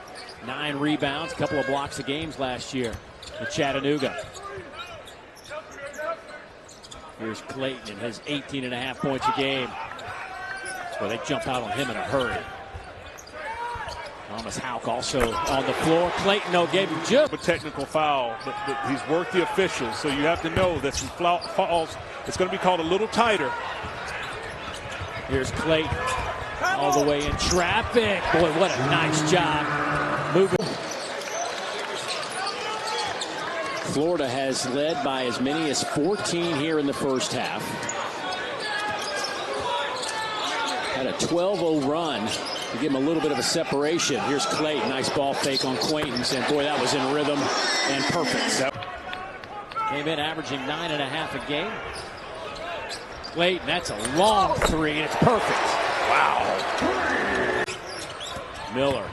9 rebounds, a couple of blocks of games last year at Chattanooga. Here's Clayton and his 18.5 points a game. So they jump out on him in a hurry. Thomas Houck also on the floor. Clayton, no, gave him just
a technical foul, but he's worked the officials, so you have to know that some fouls, it's going to be called a little tighter.
Here's Clayton, all the way in traffic. Boy, what a nice job moving. Florida has led by as many as 14 here in the first half. Had a 12-0 run to give him a little bit of a separation. Here's Clayton, nice ball fake on Quaintance, and boy, that was in rhythm and perfect. Came in averaging 9.5 a game. Clayton, that's a long three, and it's perfect. Wow. Miller,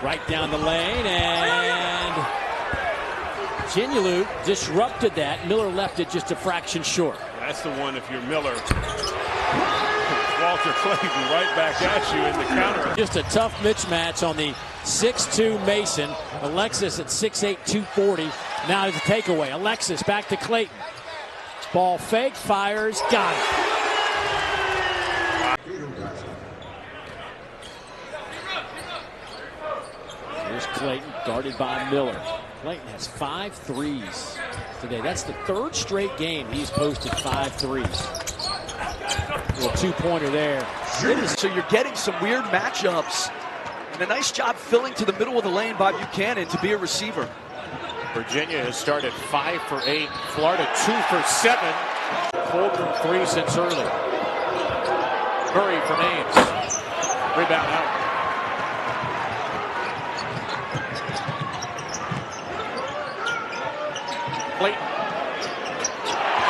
right down the lane, and Ginulu disrupted that. Miller left it just a fraction short.
That's the one if you're Miller. Walter Clayton right back at you in the counter.
Just a tough mismatch on the 6'2 Mason. Alexis at 6'8", 240. Now it's a takeaway. Alexis back to Clayton. Ball fake, fires, got it. Here's Clayton, guarded by Miller. Clayton has 5 threes today. That's the 3rd straight game he's posted 5 threes. Little 2-pointer there.
So you're getting some weird matchups. And a nice job filling to the middle of the lane by Buchanan to be a receiver.
Virginia has started 5 for 8. Florida 2 for 7. Pulled from 3 since early. Murray from Ames. Rebound out. Clayton.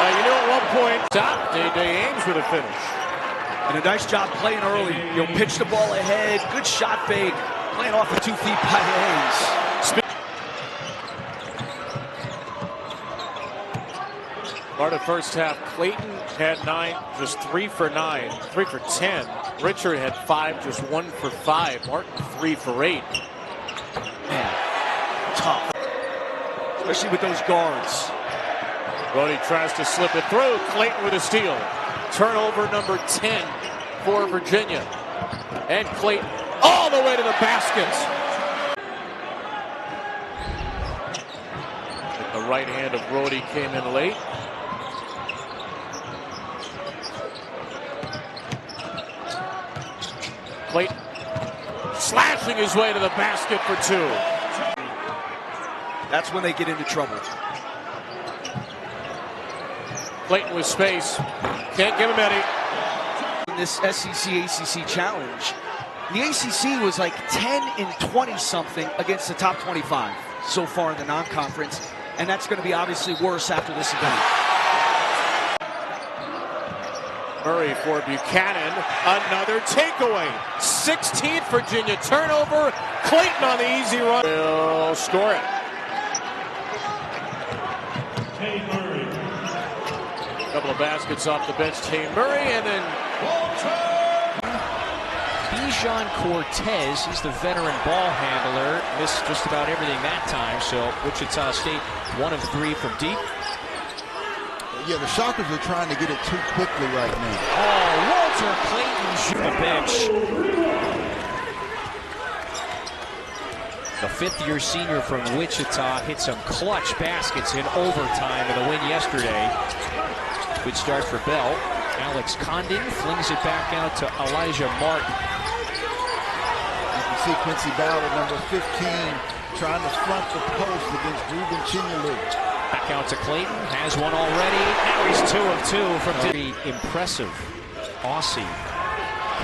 You know, at one point, top, Ames with a finish.
And a nice job playing early. You'll pitch the ball ahead. Good shot fake. Playing off the 2 feet by Ames.
Florida first half, Clayton had 9, just 3 for 9, 3 for 10. Richard had 5, just 1 for 5. Martin 3 for 8.
Man, tough. Especially with those guards.
Brody tries to slip it through. Clayton with a steal. Turnover number 10 for Virginia. And Clayton all the way to the basket. The right hand of Brody came in late. Clayton slashing his way to the basket for 2.
That's when they get into trouble.
Clayton with space. Can't give him any.
In this SEC-ACC challenge, the ACC was like 10 and 20-something against the top 25 so far in the non-conference, and that's going to be obviously worse after this event.
Murray for Buchanan. Another takeaway. 16th Virginia turnover. Clayton on the easy run. Will score it. Couple of baskets off the bench. Tay Murray, and then
Bijan Cortez, he's the veteran ball handler. Missed just about everything that time, so Wichita State 1 of 3 from deep.
Yeah, the Shockers are trying to get it too quickly right now.
Oh, Walter Clayton shoot the bench. The 5th-year senior from Wichita hit some clutch baskets in overtime in the win yesterday. Good start for Bell. Alex Condon flings it back out to Elijah Martin.
You can see Quincy Ballard, number 15, trying to front the post against Ruben Chinyelu.
Back out to Clayton, has one already. Now he's 2 of 2 from very impressive. Aussie.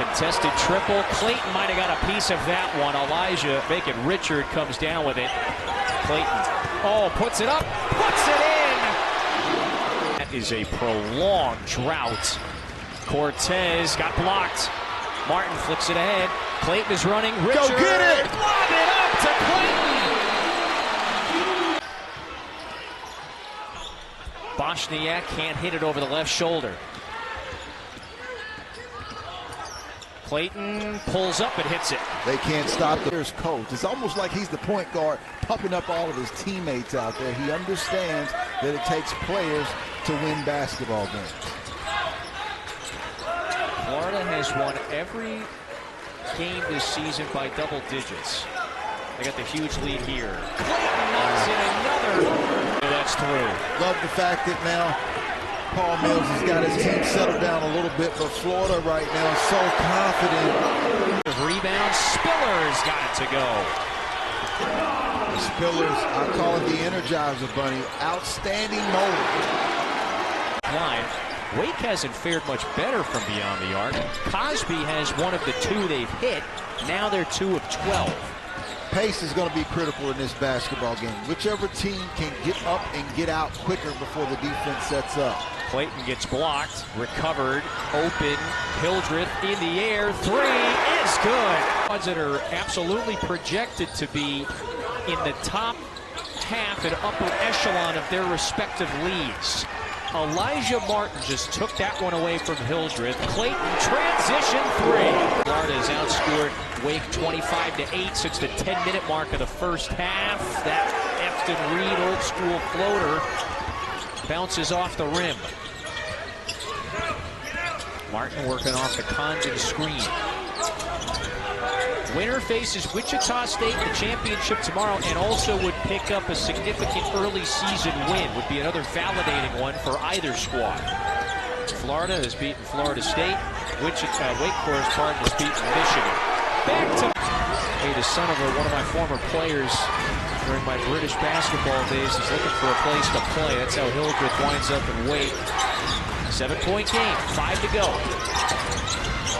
Contested triple. Clayton might have got a piece of that one. Elijah making Richard comes down with it. Clayton. Oh, puts it up. Puts it in. That is a prolonged drought. Cortez got blocked. Martin flicks it ahead. Clayton is running. Richard.
Go get it.
Lob it up to Clayton. Wozniak can't hit it over the left shoulder. Clayton pulls up and hits it.
They can't stop the coach. It's almost like he's the point guard pumping up all of his teammates out there. He understands that it takes players to win basketball games.
Florida has won every game this season by double digits. They got the huge lead here. Clayton knocks in another. That's through.
Love the fact that now Paul Mills has got his team settled down a little bit, but Florida right now is so confident.
Rebound, Spillers got it to go.
Spillers, I call it the Energizer Bunny. Outstanding moment.
Line. Wake hasn't fared much better from beyond the arc. Cosby has one of the two they've hit. Now they're 2 of 12.
Pace is going to be critical in this basketball game. Whichever team can get up and get out quicker before the defense sets up.
Clayton gets blocked, recovered, open, Hildreth in the air, 3 is good. Ones that are absolutely projected to be in the top half and upper echelon of their respective leagues. Elijah Martin just took that one away from Hildreth. Clayton transition 3. Florida has outscored Wake 25-8 since the 10-minute mark of the first half. That Efton Reed old school floater bounces off the rim. Martin working off the Condon screen. Winner faces Wichita State in the championship tomorrow and also would pick up a significant early season win. Would be another validating one for either squad. Florida has beaten Florida State. Wake Forest has beaten Michigan. Back to the son of one of my former players during my British basketball days is looking for a place to play. That's how Hildreth winds up in Wake. 7-point game, 5 to go.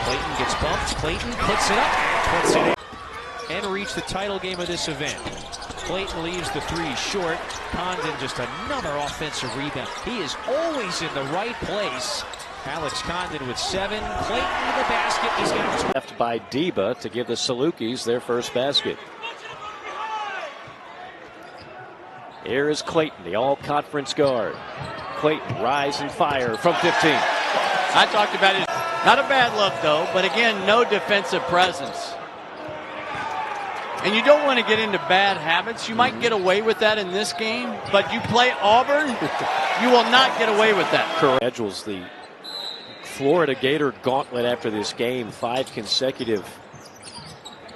Clayton gets bumped. Clayton puts it up, puts it in, and reached the title game of this event. Clayton leaves the 3 short. Condon just another offensive rebound. He is always in the right place. Alex Condon with 7. Clayton to the basket. He's got
left by Deba to give the Salukis their first basket. Here is Clayton, the all-conference guard. Clayton, rise and fire from 15.
I talked about it. Not a bad look, though, but again, no defensive presence. And you don't want to get into bad habits. You might get away with that in this game, but you play Auburn, you will not get away with that.
Schedules the Florida Gator gauntlet after this game. 5 consecutive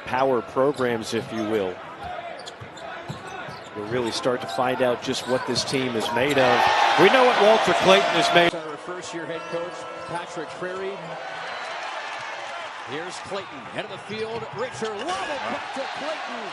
power programs, if you will. We'll really start to find out just what this team is made of. We know what Walter Clayton is made of.
Our first-year head coach, Patrick Prairie. Here's Clayton, head of the field. Richard Waddle back to Clayton.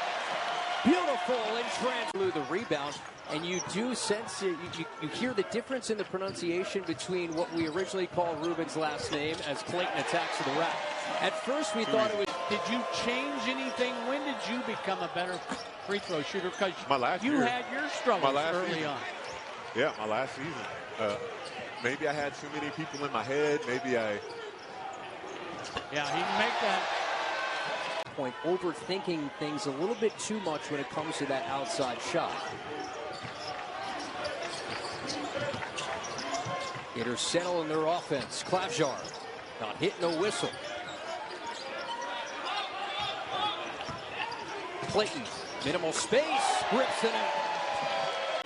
Beautiful in transit. The rebound, and you do sense it. You hear the difference in the pronunciation between what we originally called Ruben's last name as Clayton attacks to the rack. At first, we thought it was.
Did you change anything? When did you become a better free throw shooter? Because you
year.
had your struggles early
season.
on.
Yeah, my last season. Maybe I had too many people in my head. Maybe I.
Yeah, he can make that.
Point, overthinking things a little bit too much when it comes to that outside shot. Gators settle in their offense. Klavjar not hit, no whistle. Clayton, minimal space, rips it out.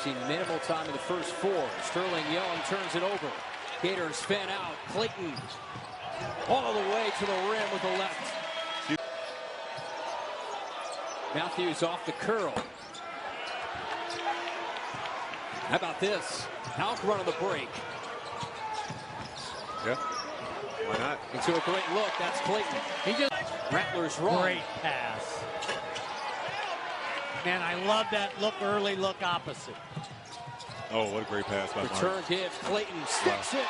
Seen minimal time in the first 4. Sterling Young turns it over. Gators fan out. Clayton all the way to the rim with the left. Matthews off the curl. How about this? Outrun on the break.
Yeah. Why not?
Into a great look. That's Clayton. He just Rattlers wrong.
Great pass. Man, I love that look early, look opposite.
Oh, what a great pass by
Return
Martin.
gives. Clayton sticks it.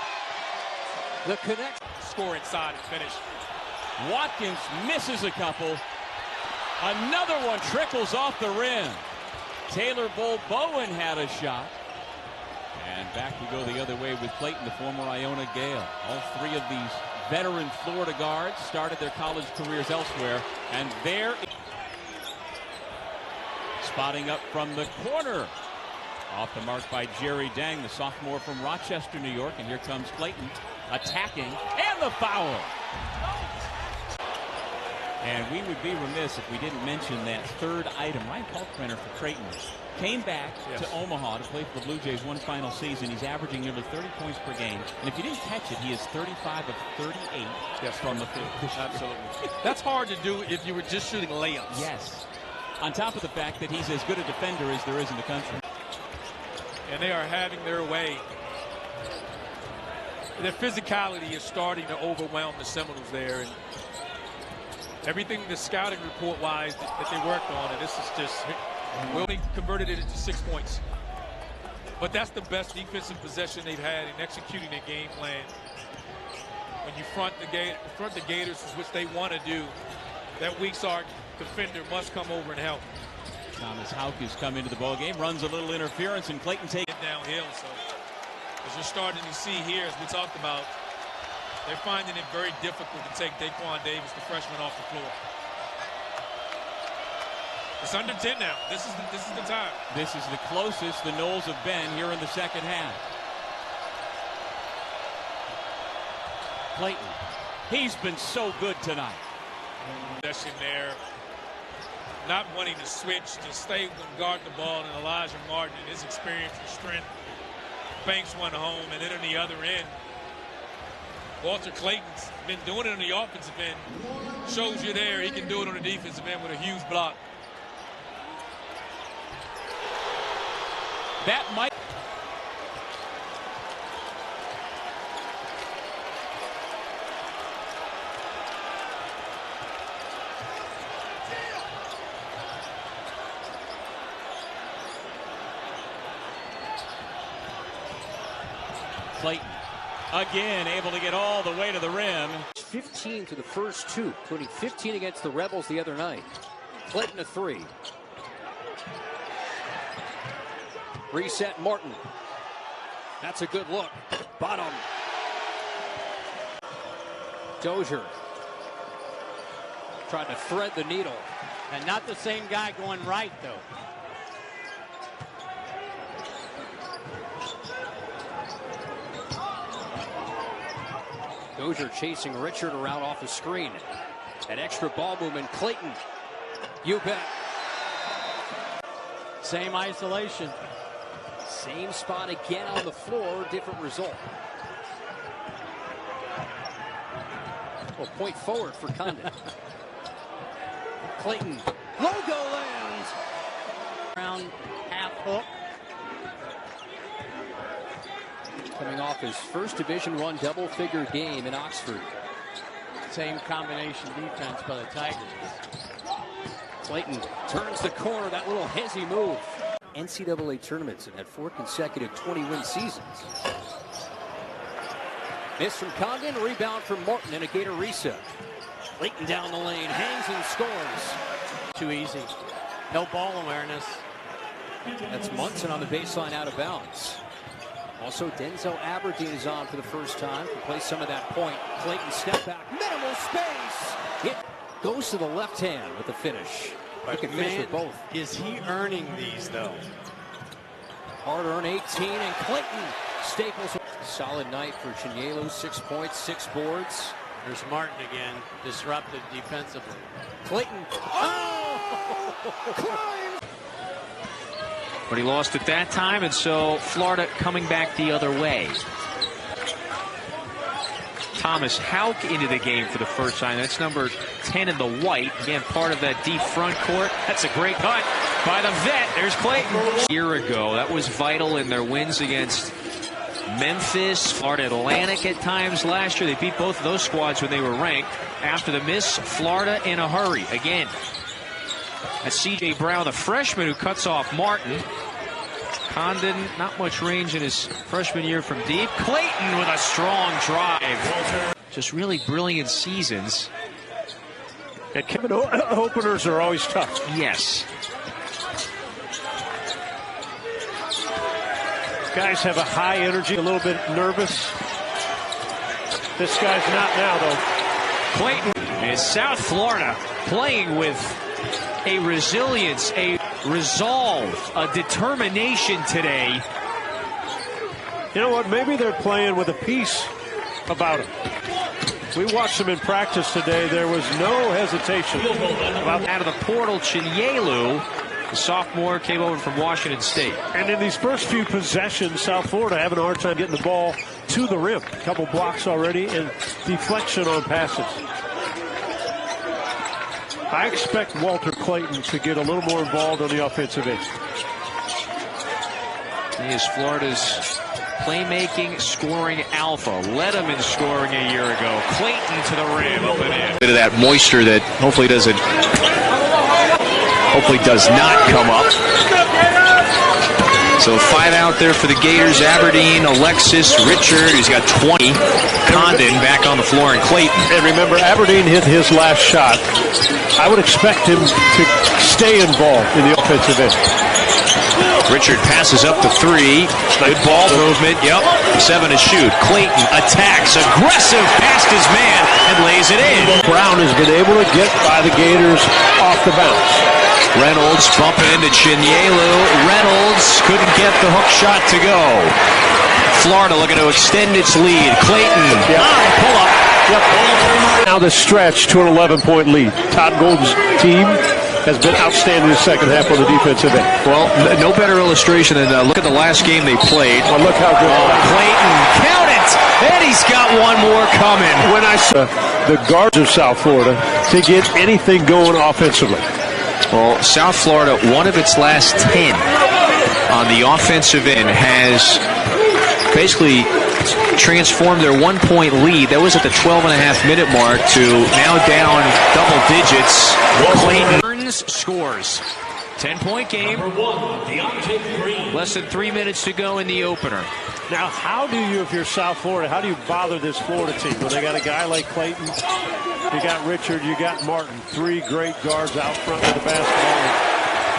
The connect.
Score inside and finish. Watkins misses a couple. Another one trickles off the rim. Taylor Bowen had a shot. And back we go the other way with Clayton, the former Iona Gale. All 3 of these veteran Florida guards started their college careers elsewhere. And there, spotting up from the corner. Off the mark by Jerry Dang, the sophomore from Rochester, New York. And here comes Clayton attacking, and the foul. And we would be remiss if we didn't mention that third item. Ryan Kalkbrenner for Clayton came back to Omaha to play for the Blue Jays one final season. He's averaging nearly 30 points per game. And if you didn't catch it, he is 35 of 38 from the field.
Absolutely. That's hard to do if you were just shooting layups.
Yes. On top of the fact that he's as good a defender as there is in the country.
And they are having their way. Their physicality is starting to overwhelm the Seminoles there. And everything the scouting report-wise that they worked on, and this is just, we only converted it into 6 points. But that's the best defensive possession they've had in executing their game plan. When you front the Gators, which they want to do, that weak side defender must come over and help.
Thomas Houck has come into the ball game, runs a little interference, and Clayton takes
it downhill. So as you're starting to see here, as we talked about, they're finding it very difficult to take Daquan Davis, the freshman, off the floor. It's under 10 now. This is the time.
This is the closest the Noles have been here in the second half. Clayton, he's been so good tonight.
Possession there. Not wanting to switch, to stay and guard the ball, and Elijah Martin, and his experience and strength, banks one home, and then on the other end, Walter Clayton's been doing it on the offensive end. Shows you there he can do it on the defensive end with a huge block.
That might. Clayton again able to get all the way to the rim.
15 to the first two, including 15 against the Rebels the other night. Clayton a three. Reset Martin. That's a good look. Bottom. Dozier trying to thread the needle.
And not the same guy going right, though.
Dozier chasing Richard around off the screen. An extra ball movement. Clayton. You bet.
Same isolation.
Same spot again on the floor. Different result. Well, point forward for Condon. Clayton. Logo lands.
Around half hook.
Coming off his first Division I double-figure game in Oxford.
Same combination defense by the Tigers.
Clayton turns the corner, that little hezzy move. NCAA tournaments and had 4 consecutive 20-win seasons. Miss from Condon, rebound from Martin, and a Gator reset. Clayton down the lane, hangs and scores.
Too easy. No ball awareness.
That's Munson on the baseline out of bounds. Also, Denzel Aberdeen is on for the first time to play some of that point. Clayton step back, minimal space. It goes to the left hand with the finish. You can finish with both.
Is he earning these, though?
Hard-earned 18, and Clayton staples. Solid night for Chinielo, 6 points, 6 boards.
There's Martin again, disruptive defensively.
Clayton. Oh!
But he lost at that time, and so Florida coming back the other way. Thomas Houck into the game for the first time. That's number 10 in the white. Again, part of that deep front court. That's a great cut by the vet. There's Clayton. A year ago, that was vital in their wins against Memphis, Florida Atlantic at times last year. They beat both of those squads when they were ranked. After the miss, Florida in a hurry again. That's C.J. Brown, the freshman, who cuts off Martin. Condon, not much range in his freshman year from deep. Clayton with a strong drive. Just really brilliant seasons.
And Kevin, openers are always tough.
Yes.
Guys have a high energy, a little bit nervous. This guy's not now, though.
Clayton is South Florida playing with a resilience, a resolve, a determination today.
You know what? Maybe they're playing with a piece about them. We watched them in practice today. There was no hesitation about
out of the portal. Chinyelu, the sophomore, came over from Washington State.
And in these first few possessions, South Florida having a hard time getting the ball to the rim. A couple blocks already and deflection on passes. I expect Walter Clayton to get a little more involved on the offensive end.
He is Florida's playmaking, scoring alpha. Led him in scoring a year ago. Clayton to the rim, up and in.
Bit of that moisture that hopefully does not come up. So 5 out there for the Gators. Aberdeen, Alexis, Richard. He's got 20. Condon back on the floor, and Clayton.
And remember, Aberdeen hit his last shot. I would expect him to stay involved in the offensive end.
Richard passes up to 3. Good ball movement. Yep. 7 to shoot. Clayton attacks. Aggressive past his man and lays it in.
Brown has been able to get by the Gators off the bounce.
Reynolds bumping into Chinyelu. Reynolds couldn't get the hook shot to go. Florida looking to extend its lead. Clayton pull up.
Now the stretch to an 11-point lead. Todd Golden's team has been outstanding in the second half on the defensive end.
Well, no better illustration than look at the last game they played.
Well, look how good.
Clayton, count it! And he's got one more coming.
When I saw the guards of South Florida to get anything going offensively.
Well, South Florida, one of its last 10 on the offensive end, has basically transformed their 1-point lead. That was at the 12.5-minute mark to now down double digits. Clayton scores. 10-point game. Less than 3 minutes to go in the opener.
Now, how do you, if you're South Florida, how do you bother this Florida team? When they got a guy like Clayton, you got Richard, you got Martin, 3 great guards out front with the basketball.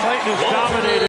Clayton is dominated.